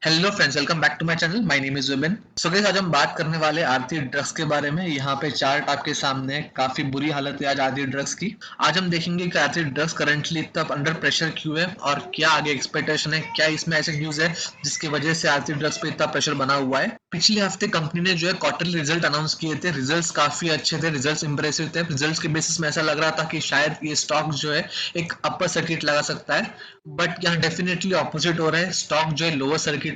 Hello friends, welcome back to my channel. My name is Vipin. So guys, आज हम बात करने वाले आरती ड्रग्स के बारे में। यहाँ पे चार्ट आपके सामने, काफी बुरी हालत है आज आरती ड्रग्स की। आज हम देखेंगे कि आरती ड्रग्स करंटली इतना अंडर प्रेशर क्यों है और क्या आगे एक्सपेक्टेशन है, क्या इसमें ऐसे न्यूज है जिसकी वजह से आरती ड्रग्स पे इतना प्रेशर बना हुआ है। पिछले हफ्ते कंपनी ने जो है क्वार्टरली रिजल्ट अनाउंस किए थे। रिजल्ट्स काफी अच्छे थे, रिजल्ट्स इंप्रेसिव थे। रिजल्ट्स के बेसिस में ऐसा लग रहा था कि शायद ये स्टॉक जो है एक अपर सर्किट लगा सकता है, बट यहाँ डेफिनेटली ऑपोजिट हो रहा है। स्टॉक जो है लोअर सर्किट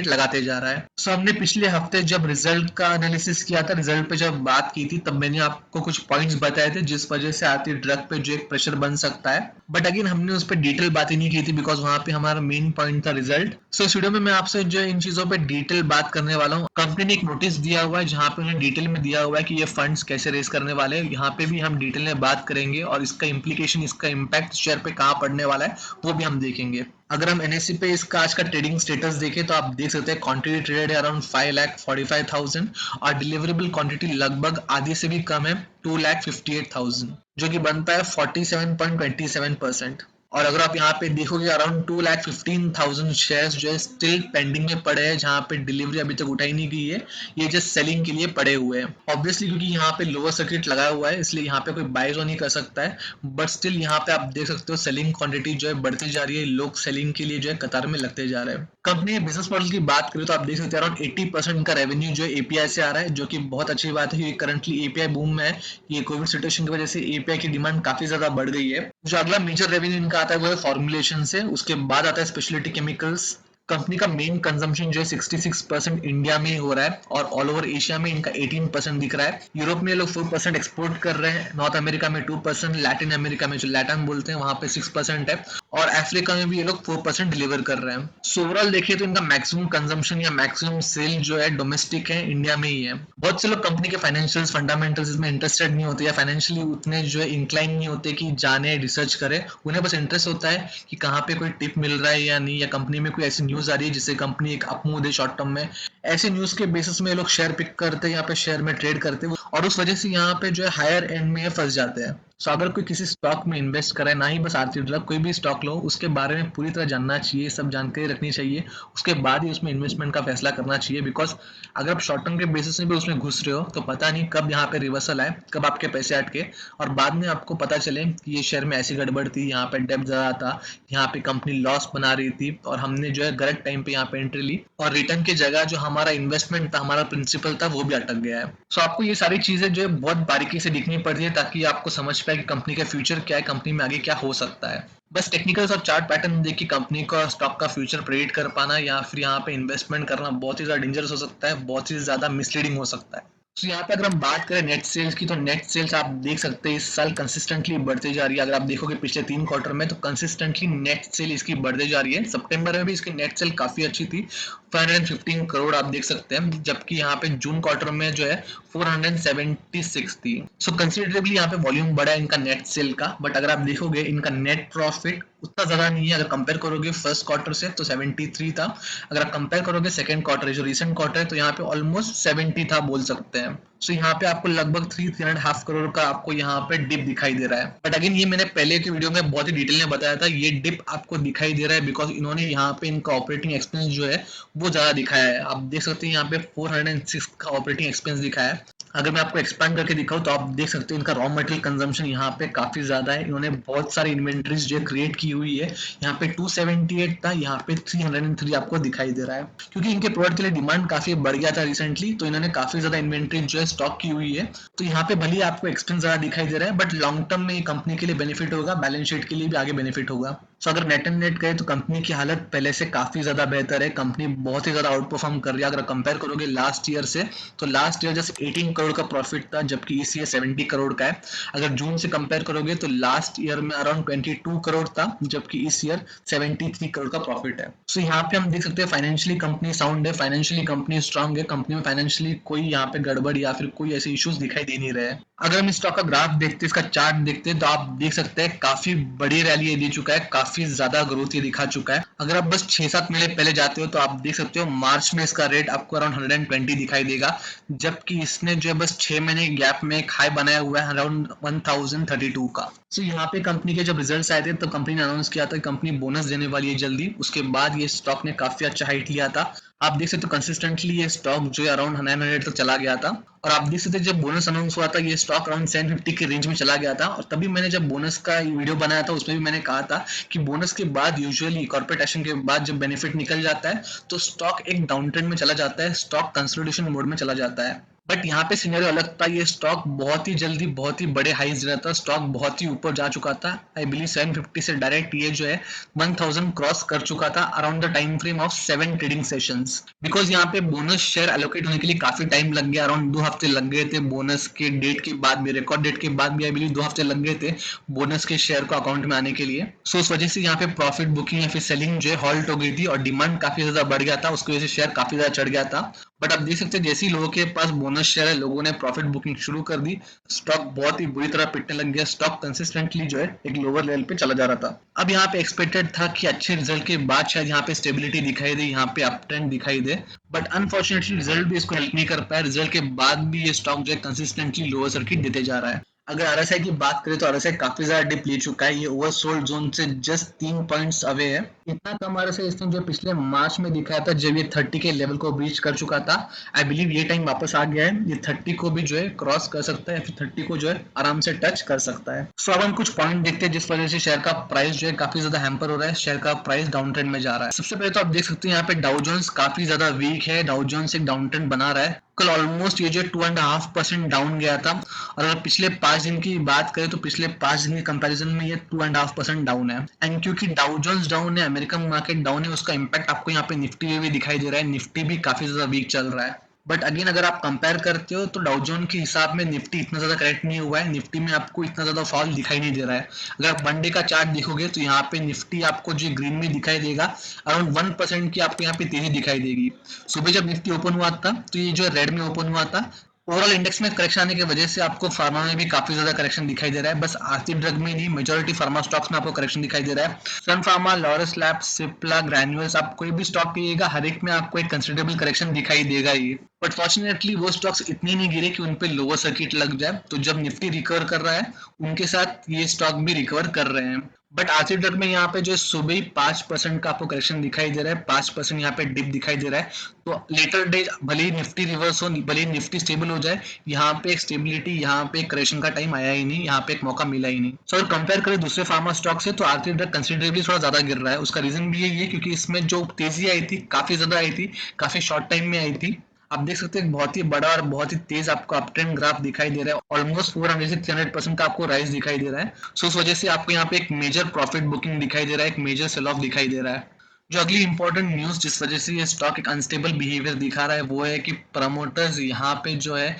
लगाते जा रहा है। सो हमने पिछले हफ्ते जब रिजल्ट का एनालिसिस किया था, रिजल्ट पे जब बात की थी, तब मैंने आपको कुछ पॉइंट्स बताए थे जिस वजह से आती ड्रग पे जो एक प्रेशर बन सकता है। बट अगेन हमने उस पर डिटेल बात ही नहीं की थी बिकॉज वहां पे हमारा मेन पॉइंट था रिजल्ट। सो इस वीडियो में मैं आपसे जो इन चीजों पे डिटेल बात करने वाला हूँ। कंपनी ने एक नोटिस दिया हुआ है जहाँ पे उन्हें डिटेल में दिया हुआ है कि ये फंड्स कैसे रेज करने वाले हैं। यहाँ पे भी हम डिटेल में बात करेंगे और इसका इम्प्लीकेशन, इसका इम्पैक्ट शेयर पे कहाँ पड़ने वाला है वो भी हम देखेंगे। अगर हम एनएससी पे इसका आज का ट्रेडिंग स्टेटस देखें तो आप देख सकते हैं क्वांटिटी ट्रेडेड है अराउंड 5,45,000 और डिलीवरेबल क्वांटिटी लगभग आधी से भी कम है, 2,58,000, जो कि बनता है 47.27%। और अगर आप यहाँ पे देखोगे अराउंड 2,15,000 शेयर्स जो है स्टिल पेंडिंग में पड़े हैं, जहाँ पे डिलीवरी अभी तक उठाई नहीं गई है। ये जस्ट सेलिंग के लिए पड़े हुए हैं। ऑब्वियसली क्योंकि यहाँ पे लोअर सर्किट लगाया हुआ है, इसलिए यहाँ पे कोई बाय नहीं कर सकता है। बट स्टिल यहाँ पे आप देख सकते हो सेलिंग क्वांटिटी जो है बढ़ती जा रही है। लोग सेलिंग के लिए जो है कतार में लगते जा रहे हैं। कंपनी के बिजनेस मॉडल की बात करें तो आप देख सकते हैं अराउंड 80% का रेवेन्यू जो है एपीआई से आ रहा है, जो कि बहुत अच्छी बात है क्योंकि करंटली एपीआई बूम में है। ये कोविड सिचुएशन की वजह से एपीआई की डिमांड काफी ज्यादा बढ़ गई है। जो अगला मेजर रेवेन्यू इनका आता है वो है फॉर्मुलेशन से, उसके बाद आता है स्पेशलिटी केमिकल्स। कंपनी का मेन कंजम्पशन जो है 66% इंडिया में ही हो रहा है और ऑल ओवर एशिया में इनका 18% दिख रहा है। यूरोप में ये लोग 4% एक्सपोर्ट कर रहे हैं, नॉर्थ अमेरिका में 2%, लैटिन अमेरिका में जो लैटन बोलते हैं वहां पे 6% है और अफ्रीका में भी ये लोग 4% डिलीवर कर रहे हैं। सो ओवरऑल देखिए तो इनका मैक्सिमम कंजम्पशन या मैक्सिमम सेल जो है डोमेस्टिक है, इंडिया में ही है। बहुत से लोग कंपनी के फाइनेंशियल्स फंडामेंटल्स में इंटरेस्टेड नहीं होते या फाइनेंशियली उतने जो है इंक्लाइन नहीं होते कि जाने रिसर्च करें। उन्हें बस इंटरेस्ट होता है कि कहाँ पे कोई टिप मिल रहा है या नहीं, या कंपनी में कोई ऐसी न्यूज आ रही है जिससे कंपनी एक अप मूव दे शॉर्ट टर्म में। ऐसी न्यूज के बेसिस में लोग शेयर पिक करते हैं, यहाँ पे शेयर में ट्रेड करते हैं और उस वजह से यहाँ पे जो है हायर एंड में फंस जाते हैं। सो अगर कोई किसी स्टॉक में इन्वेस्ट करे, ना ही बस आरती ड्रग, कोई भी स्टॉक लो, उसके बारे में पूरी तरह जानना चाहिए, सब जानकारी रखनी चाहिए, उसके बाद ही उसमें इन्वेस्टमेंट का फैसला करना चाहिए। बिकॉज अगर आप शॉर्ट टर्म के बेसिस में भी उसमें घुस रहे हो तो पता नहीं कब यहाँ पे रिवर्सल आए, कब आपके पैसे अटके और बाद में आपको पता चले कि ये शेयर में ऐसी गड़बड़ थी, यहाँ पे डेप्थ ज्यादा था, यहाँ पे कंपनी लॉस बना रही थी और हमने जो है गलत टाइम पे यहाँ पे एंट्री ली और रिटर्न की जगह जो हमारा इन्वेस्टमेंट था, हमारा प्रिंसिपल था, वो भी अटक गया है। सो आपको ये सारी चीजें जो है बहुत बारीकी से दिखनी पड़ती है ताकि आपको समझ पाए कि कंपनी का फ्यूचर क्या है, कंपनी में आगे क्या हो सकता है। बस टेक्निकल्स और चार्ट पैटर्न देख के कंपनी का स्टॉक का फ्यूचर प्रेडिक्ट कर पाना या फिर यहाँ पे इन्वेस्टमेंट करना बहुत ही ज्यादा डेंजरस हो सकता है, बहुत ही ज्यादा मिसलीडिंग हो सकता है। तो यहाँ पे अगर हम बात करें नेट सेल्स की, तो नेट सेल्स आप देख सकते हैं इस साल कंसिस्टेंटली बढ़ती जा रही है। अगर आप देखोगे पिछले 3 क्वार्टर में तो कंसिस्टेंटली नेट सेल इसकी बढ़ती जा रही है। सितंबर में भी इसकी नेट सेल काफी अच्छी थी, 515 करोड़ आप देख सकते हैं, जबकि यहाँ पे जून क्वार्टर में जो है 476 थी। सो कंसिडरेबली यहाँ पे वॉल्यूम बढ़ा है इनका नेट सेल का। बट अगर आप देखोगे इनका नेट प्रॉफिट उतना ज्यादा नहीं है। अगर कंपेयर करोगे फर्स्ट क्वार्टर से तो 73 था, अगर आप कंपेयर करोगे सेकंड क्वार्टर जो रिसेंट क्वार्टर है तो यहाँ पे ऑलमोस्ट 70 था बोल सकते हैं। सो यहाँ पे आपको लगभग 3.5 करोड़ का आपको यहाँ पे डिप दिखाई दे रहा है। बट अगेन ये मैंने पहले की वीडियो में बहुत ही डिटेल में बताया था, ये डिप आपको दिखाई दे रहा है बिकॉज इन्होंने यहाँ पे इनका ऑपरेटिंग एक्सपेंस जो है वो ज्यादा दिखाया है। आप देख सकते हैं यहाँ पे 406 का ऑपरेटिंग एक्सपेंस दिखाया है। अगर मैं आपको एक्सपैंड करके दिखाऊं तो आप देख सकते हो इनका रॉ मटेरियल कंजम्पशन यहाँ पे काफी ज्यादा है। इन्होंने बहुत सारी इन्वेंट्रीज जो क्रिएट की हुई है। यहाँ पे 278 था, यहाँ पे 303 आपको दिखाई दे रहा है क्योंकि इनके प्रोडक्ट के लिए डिमांड काफी बढ़ गया था रिसेंटली, तो इन्होंने काफी ज्यादा इन्वेंट्री जो है स्टॉक की हुई है। तो यहाँ पे भले आपको एक्सपेंस ज्यादा दिखाई दे रहा है बट लॉन्ग टर्म में कंपनी के लिए बेनिफिट होगा, बैलेंस शीट के लिए भी आगे बेनिफिट होगा। सो अगर नेट एंड नेट कहे तो कंपनी की हालत पहले से काफी ज्यादा बेहतर है। कंपनी बहुत ही ज्यादा आउट परफॉर्म कर रही है। अगर कंपेयर करोगे लास्ट ईयर से तो लास्ट ईयर जैसे 18 करोड़ का प्रॉफिट था, जबकि इस ईयर 70 करोड़ का है। अगर जून से कंपेयर करोगे तो लास्ट ईयर में अराउंड 22 करोड़ था, जबकि इस ईयर 73 करोड़ का प्रॉफिट है। सो यहाँ पे हम देख सकते हैं फाइनेंशियली कंपनी साउंड है, फाइनेंशियली कंपनी स्ट्रांग है, कंपनी में फाइनेंशियली कोई यहाँ पे गड़बड़ या फिर कोई ऐसे इश्यूज दिखाई दे नहीं रहे। अगर हम स्टॉक का ग्राफ देखते हैं, इसका चार्ट देखते हैं तो आप देख सकते हैं काफी बड़ी रैली ये दे चुका है, काफी ज्यादा ग्रोथ ये दिखा चुका है। अगर आप बस 6-7 महीने पहले जाते हो तो आप देख सकते हो मार्च में इसका रेट आपको अराउंड 120 दिखाई देगा, जबकि इसने जो है बस 6 महीने के गैप में एक हाई बनाया हुआ है अराउंड 1032 का। सो यहाँ पे कंपनी के जब रिजल्ट्स आए थे तो कंपनी ने अनाउंस किया था कि कंपनी बोनस देने वाली है जल्दी। उसके बाद ये स्टॉक ने काफी अच्छा हाइट लिया था। आप देख सकते हो कंसिस्टेंटली ये स्टॉक जो है अराउंड 900 तक चला गया था। और आप देख सकते जब बोनस अनाउंस हुआ था ये स्टॉक अराउंड 750 के रेंज में चला गया था। और तभी मैंने जब बोनस का वीडियो बनाया था उसमें भी मैंने कहा था कि बोनस के बाद यूजुअली कॉर्पोरेट एक्शन के बाद जब बेनिफिट निकल जाता है तो स्टॉक एक डाउन ट्रेंड में चला जाता है, स्टॉक कंसोलिडेशन मोड में चला जाता है। बट यहाँ पे सिनेरियो अलग था, ये स्टॉक बहुत ही जल्दी बहुत ही बड़े हाइज रहा था, स्टॉक बहुत ही ऊपर जा चुका था। आई बिलीव 750 से डायरेक्ट ये जो है 1000 क्रॉस कर चुका था around the time frame of 7 trading sessions. Because यहाँ पे बोनस शेयर एलोकेट होने के लिए काफी टाइम लग गया, अराउंड 2 हफ्ते लग गए थे। बोनस के डेट के बाद भी, रिकॉर्ड डेट के बाद भी आई बिलीव 2 हफ्ते लग गए थे बोनस के शेयर को अकाउंट में आने के लिए। सो उस वजह से यहाँ पे प्रॉफिट बुकिंग या फिर सेलिंग जो है हॉल्ट हो गई थी और डिमांड काफी ज्यादा बढ़ गया था, उसकी वजह से शेयर काफी ज्यादा चढ़ गया था। बट आप देख सकते हैं जैसे ही लोगों के पास बोनस शेयर है लोगों ने प्रॉफिट बुकिंग शुरू कर दी, स्टॉक बहुत ही बुरी तरह पिटने लग गया, स्टॉक कंसिस्टेंटली जो है एक लोअर लेवल पे चला जा रहा था। अब यहाँ पे एक्सपेक्टेड था कि अच्छे रिजल्ट के बाद शायद यहाँ पे स्टेबिलिटी दिखाई दे, यहाँ पे अप ट्रेंड दिखाई दे। बट अनफॉर्चुनेटली रिजल्ट भी इसको हेल्प नहीं कर पाया, रिजल्ट के बाद भी ये स्टॉक जो है कंसिस्टेंटली लोअर सर्किट देते जा रहा है। अगर आरएसआई की बात करें तो आरएसआई काफी ज्यादा डिप ले चुका है, ये ओवरसोल्ड जोन से जस्ट 3 पॉइंट्स अवे है। इतना कम आरएसआई इसने जो पिछले मार्च में दिखाया था जब ये 30 के लेवल को ब्रीच कर चुका था। आई बिलीव ये टाइम वापस आ गया है, ये 30 को भी जो है क्रॉस कर सकता है या फिर 30 को जो है आराम से टच कर सकता है। सो अब हम कुछ पॉइंट देखते हैं जिस वजह से शेयर का प्राइस जो है काफी ज्यादा हैम्पर हो रहा है, शेयर का प्राइस डाउन ट्रेंड में जा रहा है। सबसे पहले तो आप देख सकते हैं यहाँ पे डाउ जोन्स काफी ज्यादा वीक है, डाउ जोन्स एक डाउन ट्रेंड बना रहा है। कल ऑलमोस्ट ये जो 2.5% डाउन गया था और अगर पिछले 5 दिन की बात करें तो पिछले 5 दिन के कंपैरिजन में ये 2.5% डाउन है। एंड क्योंकि डाउ जोन्स डाउन है, अमेरिकन मार्केट डाउन है, उसका इम्पैक्ट आपको यहाँ पे निफ्टी में भी दिखाई दे रहा है, निफ्टी भी काफी ज्यादा वीक चल रहा है। बट अगेन अगर आप कंपेयर करते हो तो डाउ जोन के हिसाब में निफ्टी इतना ज्यादा करेक्ट नहीं हुआ है, निफ्टी में आपको इतना ज्यादा फॉल दिखाई नहीं दे रहा है। अगर आप वन डे का चार्ट देखोगे तो यहाँ पे निफ्टी आपको जो ग्रीन में दिखाई देगा अराउंड 1% की आपको यहाँ पे तेजी दिखाई देगी। सुबह जब निफ्टी ओपन हुआ था तो ये जो रेड में ओपन हुआ था, ओवरऑल इंडेक्स में करेक्शन आने की वजह से आपको फार्मा में भी काफी ज्यादा करेक्शन दिखाई दे रहा है। बस आरती ड्रग में नहीं, मेजॉरिटी फार्मा स्टॉक्स में आपको करेक्शन दिखाई दे रहा है। सन फार्मा, लॉरस लैब्स, सिप्ला, ग्रैन्युअल्स, आप कोई भी स्टॉक लीजिएगा हर एक में आपको एक कंसिडरेबल करेक्शन दिखाई देगा ही। बट फॉर्चुनेटली वो स्टॉक्स इतने नहीं गिरे कि उनपे लोअर सर्किट लग जाए, तो जब निफ्टी रिकवर कर रहा है उनके साथ ये स्टॉक भी रिकवर कर रहे हैं। बट आरती ड्रग में यहाँ पे जो सुबह ही 5% का आपको करेक्शन दिखाई दे रहा है, 5% यहाँ पे डिप दिखाई दे रहा है। तो लेटर डे भले ही निफ्टी रिवर्स हो, भले ही निफ्टी स्टेबल हो जाए, यहाँ पे एक स्टेबिलिटी, यहाँ पे एक करेक्शन का टाइम आया ही नहीं, यहाँ पे एक मौका मिला ही नहीं। सो अगर कंपेयर करें दूसरे फार्मा स्टॉक से तो आरती ड्रग कंसिडरेबली थोड़ा ज्यादा गिर रहा है। उसका रीजन भी यही है क्योंकि इसमें जो तेजी आई थी काफी ज्यादा आई थी, काफी शॉर्ट टाइम में आई थी। आप देख सकते हैं बहुत ही बड़ा और बहुत ही तेज आपको अप ट्रेंड ग्राफ दिखाई दे रहा है, ऑलमोस्ट 400 से 300% का आपको राइज दिखाई दे रहा है। सो उस वजह से आपको यहाँ पे एक मेजर प्रॉफिट बुकिंग दिखाई दे रहा है, एक मेजर सेल ऑफ दिखाई दे रहा है। जो अगली इंपॉर्टेंट न्यूज जिस वजह से ये स्टॉक एक अनस्टेबल बिहेवियर दिखा रहा है वो है कि प्रमोटर्स यहाँ पे जो है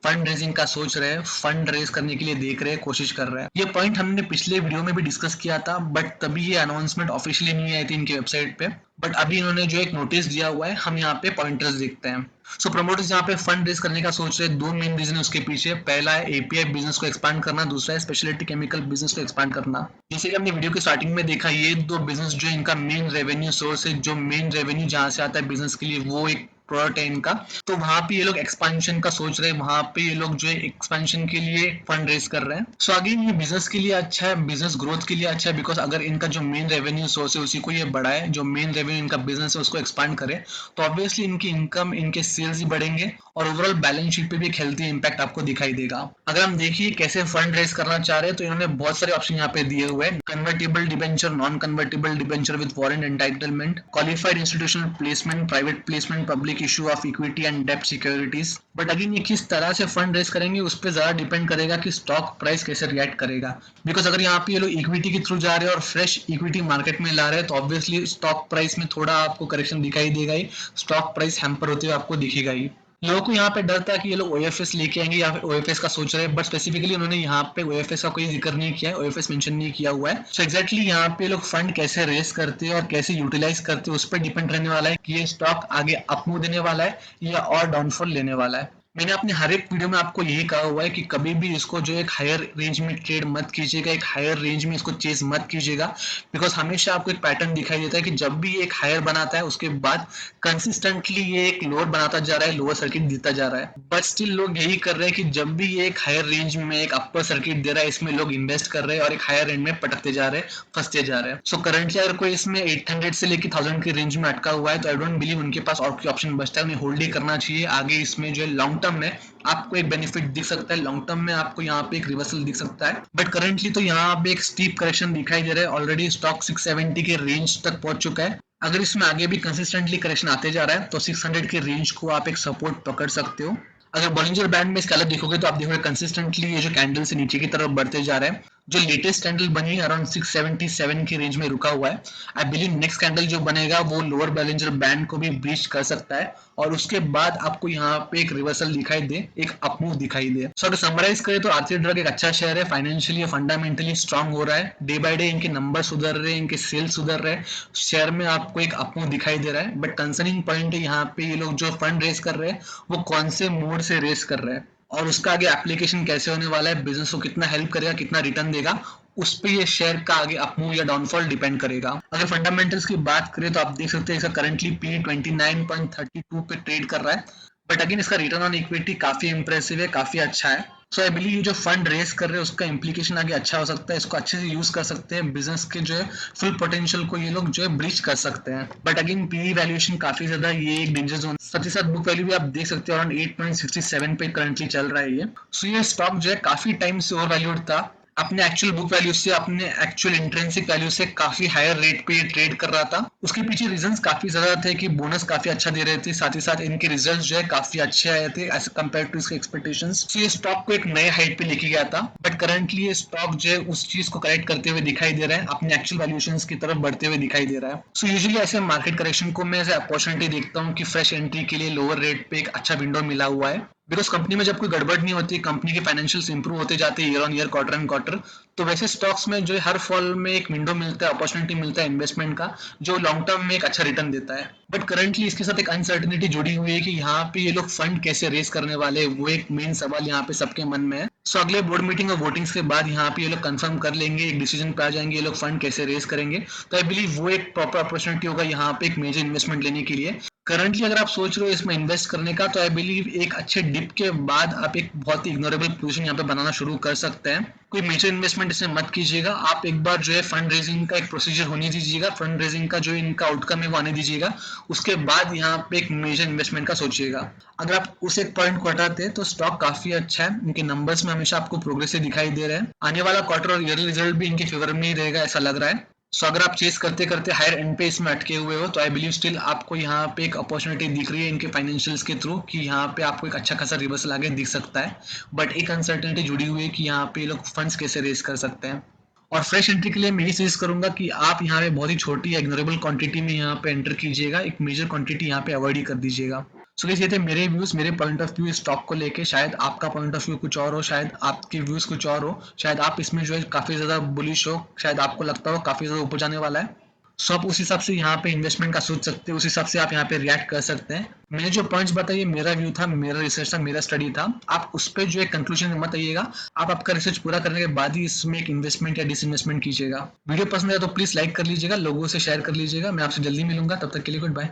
फंड रेजिंग का सोच रहे हैं, फंड रेज करने के लिए देख रहे हैं, कोशिश कर रहे हैं। ये पॉइंट हमने पिछले वीडियो में भी डिस्कस किया था, बट तभी ये अनाउंसमेंट ऑफिशियली नहीं आई थी इनकी वेबसाइट पे। बट अभी इन्होंने जो एक नोटिस दिया हुआ है, हम यहाँ पे पॉइंटर्स देखते हैं। सो प्रमोटर्स यहाँ पे फंड रेज करने का सोच रहे हैं, दो मेन रीजन है उसके पीछे। पहला है एपीआई बिजनेस को एक्सपांड करना, दूसरा है स्पेशलिटी केमिकल बिजनेस को एक्सपांड करना। जैसे कि हमने वीडियो के स्टार्टिंग में देखा, ये दो बिजनेस जो इनका मेन रेवेन्यू सोर्स है, जो मेन रेवेन्यू जहां से आता है बिजनेस के लिए, वो एक प्रोडक्ट है इनका। तो वहां पे ये लोग एक्सपेंशन का सोच रहे हैं, वहां पे ये लोग जो है एक्सपेंशन के लिए फंड रेज कर रहे हैं। सो अगेन ये बिजनेस के लिए अच्छा है, बिजनेस ग्रोथ के लिए अच्छा है, बिकॉज अगर इनका जो मेन रेवेन्यू सोर्स है उसी को ये बढ़ाए, जो मेन रेवेन्यू इनका बिजनेस है उसको एक्सपांड करे, तो ऑब्वियसली इनकी इनकम, इनके सेल्स ही बढ़ेंगे और ओवरऑल बैलेंस शीट पे भी एक हेल्थी इंपैक्ट आपको दिखाई देगा। अगर हम देखिए कैसे फंड रेज करना चाह रहे हैं तो इन्होंने बहुत सारे ऑप्शन यहाँ पे दिए हुए हैं। Convertible debenture, non convertible debenture with warrant entitlement, qualified institutional placement, private placement, public issue of equity and डेब्ट सिक्योरिटीज। बट अगेन ये किस तरह से फंड रेज करेंगे उस पर ज्यादा डिपेंड करेगा कि स्टॉक प्राइस कैसे रिएक्ट करेगा। बिकॉज अगर यहाँ पे ये लोग इक्विटी के थ्रू जा रहे हैं और फ्रेश इक्विटी मार्केट में ला रहे हैं तो ऑब्वियसली स्टॉक प्राइस में थोड़ा आपको करेक्शन दिखाई देगा ही, स्टॉक प्राइस हैम्पर होते हुए आपको दिखेगा ही। लोगों को यहाँ पे डर था कि ये लोग ओएफएस लेके आएंगे या फिर ओएफएस का सोच रहे हैं, बट स्पेसिफिकली उन्होंने यहाँ पे ओएफएस का कोई जिक्र नहीं किया है, ओएफएस मेंशन नहीं किया हुआ है। सो एग्जैक्टली यहाँ पे लोग फंड कैसे रेस करते हैं और कैसे यूटिलाइज करते हैं उस पर डिपेंड रहने वाला है कि ये स्टॉक आगे अप मूव देने वाला है या और डाउनफॉल लेने वाला है। मैंने अपने हर एक वीडियो में आपको यही कहा हुआ है कि कभी भी इसको जो एक हायर रेंज में ट्रेड मत कीजिएगा, एक हायर रेंज में इसको चेज मत कीजिएगा, बिकॉज हमेशा आपको एक पैटर्न दिखाई देता है कि जब भी ये एक हायर बनाता है उसके बाद कंसिस्टेंटली ये एक लोअर बनाता जा रहा है, लोअर सर्किट देता जा रहा है। बट स्टिल लोग यही कर रहे हैं कि जब भी ये एक हायर रेंज में एक अपर सर्किट दे रहा है, इसमें लोग इन्वेस्ट कर रहे हैं और एक हायर रेंज में पटकते जा रहे हैं, फंसते जा रहे हैं। सो करंटली अगर कोई इसमें 800 से लेकर 1000 की रेंज में अटका हुआ है तो आई डोंट बिलीव उनके पास और कोई ऑप्शन बचता है, उन्हें होल्ड ही करना चाहिए। आगे इसमें जो है लॉन्ग टर्म में आपको एक बेनिफिट दिख सकता है, लॉन्ग टर्म में आपको यहाँ पे एक रिवर्सल दिख सकता है। बट करंटली तो यहाँ पे एक स्टीप करेक्शन दिखाई दे रहा है, ऑलरेडी स्टॉक 670 के रेंज तक पहुंच चुका है। अगर इसमें आगे भी कंसिस्टेंटली करेक्शन आते जा रहा है तो 600 के रेंज को आप एक सपोर्ट पकड़ सकते हो। अगर बॉलिंजर बैंड में इसका अलग देखोगे तो आप देखोगे कंसिस्टेंटली ये जो कैंडल से नीचे की तरफ बढ़ते जा रहा है। जो लेटेस्ट कैंडल बनी है अराउंड 677 की रेंज में रुका हुआ है। आई बिलीव नेक्स्ट कैंडल जो बनेगा वो लोअर बॉलिंजर बैंड को भी ब्रीच कर सकता है और उसके बाद आपको यहाँ पे एक रिवर्सल दिखाई दे, एक अपमूव दिखाई दे। सो अगर समराइज करें तो आरती ड्रग एक अच्छा शेयर है, फाइनेंशियली फंडामेंटली स्ट्रांग हो रहा है, डे बाय डे इनके नंबर सुधर रहे हैं, इनके सेल्स सुधर रहे हैं, शेयर में आपको एक अपमूव दिखाई दे रहा है। बट कंसर्निंग पॉइंट है यहाँ पे ये लोग जो फंड रेस कर रहे हैं वो कौन से मोड से रेस कर रहे हैं और उसका आगे एप्लीकेशन कैसे होने वाला है, बिजनेस को कितना हेल्प करेगा, कितना रिटर्न देगा, उस पे ये शेयर का आगे अपमूव या डाउनफॉल डिपेंड करेगा। अगर फंडामेंटल्स की बात करें तो आप देख सकते हैं इसका करंटली पी 29.32 पे ट्रेड कर रहा है। बट अगेन इसका रिटर्न ऑन इक्विटी काफी इंप्रेसिव है, काफी अच्छा है। सो आई बिलीव ये जो फंड रेस कर रहे हैं उसका इम्प्लीकेशन आगे अच्छा हो सकता है, इसको अच्छे से यूज कर सकते हैं, बिजनेस के जो है फुल पोटेंशियल को ये लोग जो है ब्रीच कर सकते हैं। बट अगेन पी वैल्यूएशन काफी ज्यादा, ये एक डेंजर जोन। साथ ही साथ बुक वैल्यू भी आप देख सकते हो अराउंड 8.67 पे करंटली चल रहा है ये। सो ये स्टॉक जो है काफी टाइम से ओवर वैल्यूड था, अपने एक्चुअल बुक वैल्यू से, अपने एक्चुअल इंट्रिंसिक वैल्यू से काफी हायर रेट पे ये ट्रेड कर रहा था। उसके पीछे रीजंस काफी ज्यादा थे कि बोनस काफी अच्छा दे रहे थे, साथ ही साथ इनके रिजल्ट्स जो है काफी अच्छे आए थे एज कम्पेयर टू इसके एक्सपेक्टेशंस। तो ये स्टॉक को एक नए हाइट पे लेके गया था। बट करंटली ये स्टॉक जो है उस चीज को करेक्ट करते हुए दिखाई दे रहा है, अपने एक्चुअल वैल्यूएशंस की तरफ बढ़ते हुए दिखाई दे रहा है। सो यूजुअली ऐसे मार्केट करेक्शन को मैं एज अपॉर्चुनिटी देखता हूँ कि फ्रेश एंट्री के लिए लोअर रेट पे एक अच्छा विंडो मिला हुआ है। बिकॉज कंपनी में जब कोई गड़बड़ नहीं होती, कंपनी के फाइनेंशियल्स इंप्रूव होते जाते हैं year on year, quarter and quarter, तो वैसे स्टॉक्स में जो है हर फॉल में एक विंडो मिलता है, अपॉर्चुनिटी मिलता है इन्वेस्टमेंट का, जो लॉन्ग टर्म में एक अच्छा रिटर्न देता है। बट करंटली इसके साथ एक अनसर्टेनिटी जुड़ी हुई है कि यहाँ पे ये लोग फंड कैसे रेस करने वाले हैं, वो एक मेन सवाल यहाँ पे सबके मन में है। सो अगले बोर्ड मीटिंग और वोटिंग्स के बाद यहाँ पे ये लोग कंफर्म कर लेंगे, एक डिसीजन पे आ जाएंगे ये लोग फंड कैसे रेस करेंगे। तो आई बिलीव वो एक प्रॉपर अपॉर्चुनिटी होगा यहाँ पे एक मेजर इन्वेस्टमेंट लेने के लिए। करंटली अगर आप सोच रहे हो इसमें इन्वेस्ट करने का तो आई बिलीव एक अच्छे डिप के बाद आप एक बहुत ही इग्नोरेबल पोजीशन यहाँ पे बनाना शुरू कर सकते हैं। कोई मेजर इन्वेस्टमेंट इसमें मत कीजिएगा, आप एक बार जो है फंड रेजिंग का एक प्रोसीजर होने दीजिएगा, फंड रेजिंग का जो इनका आउटकम है वो आने दीजिएगा, उसके बाद यहाँ पे एक मेजर इन्वेस्टमेंट का सोचिएगा। अगर आप उस एक पॉइंट को हटाते हैं तो स्टॉक काफी अच्छा है, इनके नंबर्स में हमेशा आपको प्रोग्रेसिव दिखाई दे रहे हैं, आने वाला क्वार्टर और ईयरली रिजल्ट भी इनके फेवर में ही रहेगा ऐसा लग रहा है। सो अगर आप चेस करते करते हायर एंड पे इसमें अटके हुए हो तो आई बिलीव स्टिल आपको यहाँ पे एक अपॉर्चुनिटी दिख रही है इनके फाइनेंशियल्स के थ्रू कि यहाँ पे आपको एक अच्छा खासा रिवर्सल आगे दिख सकता है। बट एक अनसर्टेनिटी जुड़ी हुई है कि यहाँ पे लोग फंड्स कैसे रेस कर सकते हैं। और फ्रेश एंट्री के लिए मैं यही सजेस्ट करूंगा कि आप यहाँ पे बहुत ही छोटी इग्नोरेबल क्वांटिटी में यहाँ पे एंटर कीजिएगा, एक मेजर क्वांटिटी यहाँ पे अवॉइड ही कर दीजिएगा। सो ये थे मेरे व्यूज, मेरे पॉइंट ऑफ व्यू स्टॉक को लेके। शायद आपका पॉइंट ऑफ व्यू कुछ और हो, शायद आपके व्यूज कुछ और हो, शायद आप इसमें जो है काफी ज्यादा बुलिश हो, शायद आपको लगता हो काफी ज्यादा ऊपर जाने वाला है। सो आप उस हिसाब से यहाँ पे इन्वेस्टमेंट का सोच सकते हैं, उस हिसाब से आप यहाँ पे रिएक्ट कर सकते हैं। मैंने जो पॉइंट्स बताए मेरा व्यू था, मेरा रिसर्च था, मेरा स्टडी था, आप उस पर जो है कंक्लूजन मत आइएगा। आप आपका रिसर्च पूरा करने के बाद ही इसमें एक इन्वेस्टमेंट या डिसइन्वेस्टमेंट कीजिएगा। वीडियो पसंद आया तो प्लीज लाइक कर लीजिएगा, लोगों से शेयर कर लीजिएगा। मैं आपसे जल्दी मिलूंगा, तब तक के लिए गुड बाय।